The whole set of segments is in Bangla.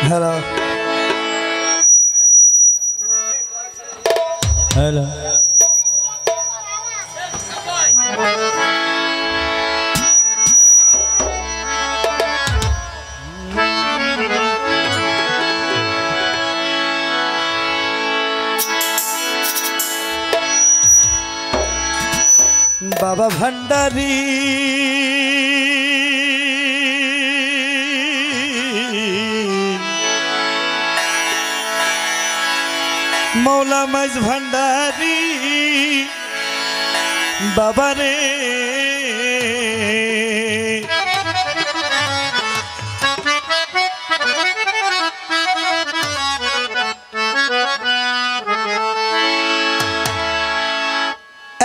Hello. Hello. बाबा भंडारी मौला मज भंडारी बाबा रे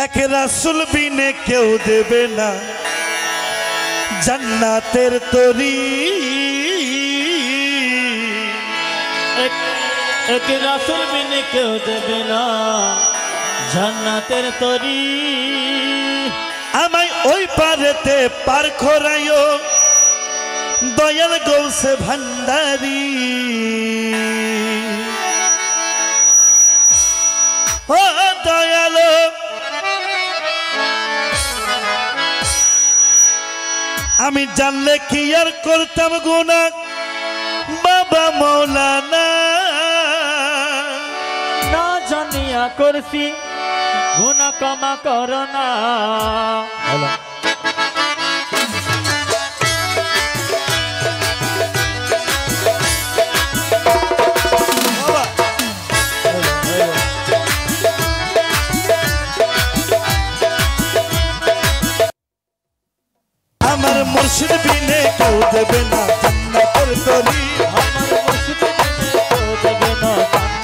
एक रसूल बिने क्यों देवे ना जन्नतेर तोरी एक रसूल बिने क्यों देवे ना जन्नतेर तोरी आमाय ओई पारेते पार करायो दयाल गौसे भंडारी ओ दयालो आमी जानले कि यार करताम गुनाह बाबा मौलाना ना जानिया करसी गुनाह क्षमा करो ना हमार मुर्शिद बिने क्यों देवे ना जन्नतेर तोरी हमार मुर्शिद बिने क्यों देवे ना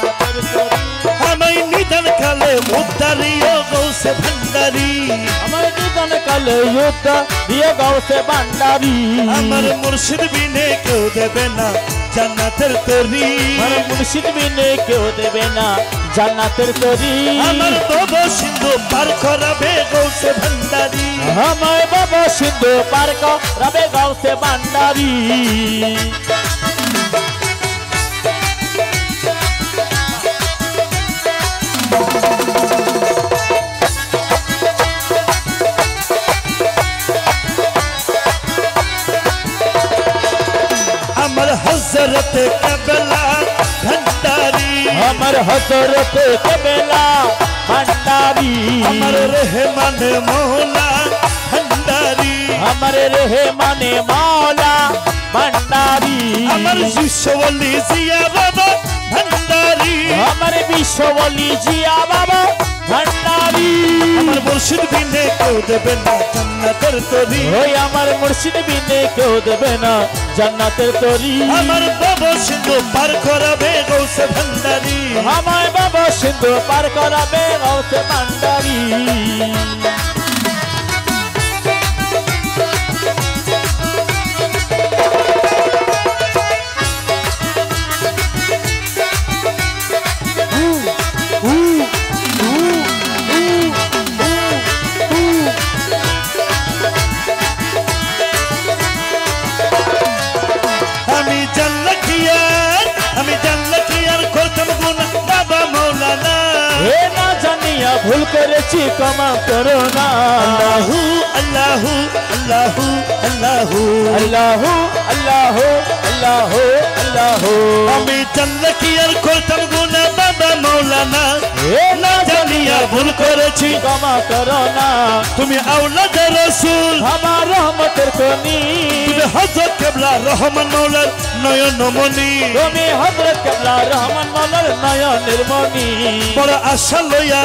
जन्नतेर तोरी हमाय निधन काले उद्धारियो गौसे भंडारी हमार निधन काले युद्ध दियो गौसे भंडारी हमार मुर्शिद बिने क्यों देवे ना जन्नतेर तोरी हमार मुर्शिद बिने क्यों देवे ना जन्नतेर तोरी हमार बाबा सिंधु पार कराबे गौसे भंडारी हमार बाबा सिंधु पार कराबे गौसे भंडारी हमार हजरत कबला भंडारी हमार हजरत कबला भंडारी हमार रहमान मौला भंडारी हमार रहमान मौला भंडारी हमार विश्ववली जिया बाबा भंडारी हमारे विश्ववली जिया बाबा भंडारी हमार मुर्शिद बिने क्यों देवे ना जन्नतेर तोरी ओए हमार मुर्शिद बिने क्यों देवे ना जन्नतेर तोरी हमार बाबा सिंधु पार कराबे गौसे भंडारी हमार बाबा सिंधु पार कराबे गौसे भंडारी भूल करेছি क्षमा करो ना अल्लाहू अल्लाहू अल्लाहू अल्लाहू अल्लाहू अल्लाहू अल्लाहू अल्लाहू আমি জানলে কি আর করতাম গুনাহ বাবা মাওলানা না জানিয়া ভুল করেছি ক্ষমা করো না তুমি আওলাদ রাসূল আমার রহমতের খনি তুমি হযরত কিবলা রহমান মাওলার নয়নমণি তুমি হযরত কিবলা রহমান মাওলার নয়নের মণি বড় আশা লইয়া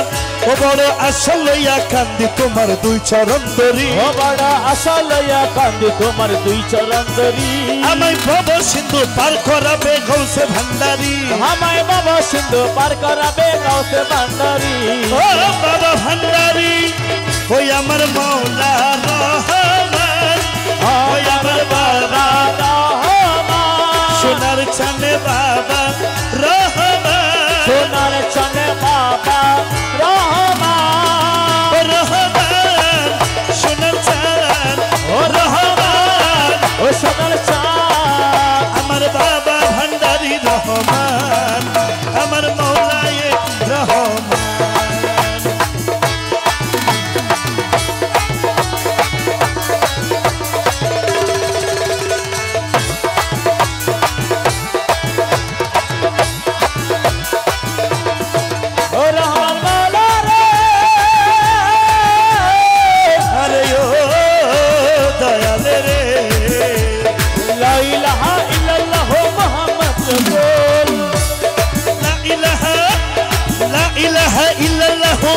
ও বড় আশা লইয়া কান্দি তোমার দুই চরণ ধরি ও বড় আশা লইয়া কান্দি তোমার দুই চরণ ধরি আমায় বাবা সিন্ধু পার করাবে গৌসে ভান্ডারি আমায় বাবা সিন্ধু পার করাবে গৌসে ভান্ডারি ও বাবা ভান্ডারি ওই আমার মওলা রহমান ওই আমার বাবা রহমান সোনার চাঁদে বাবা রহমান সোনার চাঁদে বাবা রহমান রহমান সোনার চাঁদ ও রহমান ও সোনার চাঁদ আমার বাবা ভান্ডারি রহমান আমার মৌলায় রহমান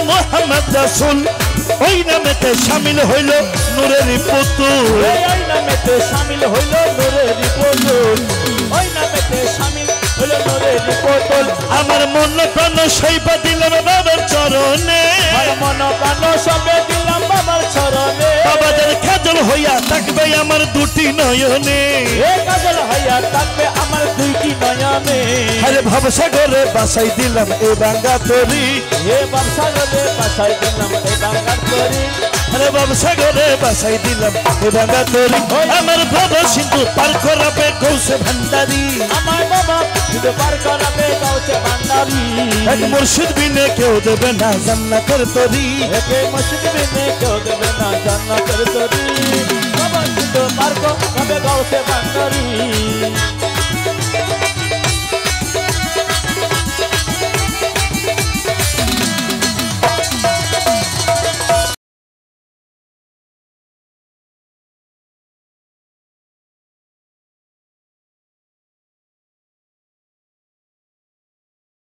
মোহাম্মদ রাসূল ওই নামেতে শামিল হইল নূরের পুতুল ওই নামেতে শামিল হইল নূরের পুতুল ওই নামেতে শামিল হইল নূরের পুতুল আমার মন প্রাণ সইবা দিলাম বাবার চরণে আমার মন প্রাণ সবে দিলাম বাবার চরণে বাবাদের কাজল হইয়া থাকবে আমার দুটি নয়নে এ কাজল হইয়া থাকবে আমার দুইটি নয়নে আরে ভবসাগরে বাসাই দিলাম এই বাঙ্গা তরি এ ভবসাগরে বাসাই দিলাম এই বাঙ্গা তরি আরে ভবসাগরে বাসাই দিলাম এই বাঙ্গা তরি আমার ভব সিন্ধু পার করাবে গৌসে ভান্ডারি আমার বাবা সিন্ধু পার করাবে গৌসে ভান্ডারি এক মুর্শিদ বিনে কেউ দেবে না জান্নাতের তরি এক মুর্শিদ বিনে কেউ দেবে না জান্নাতের তরি বাবা সিন্ধু পার করাবে গৌসে ভান্ডারি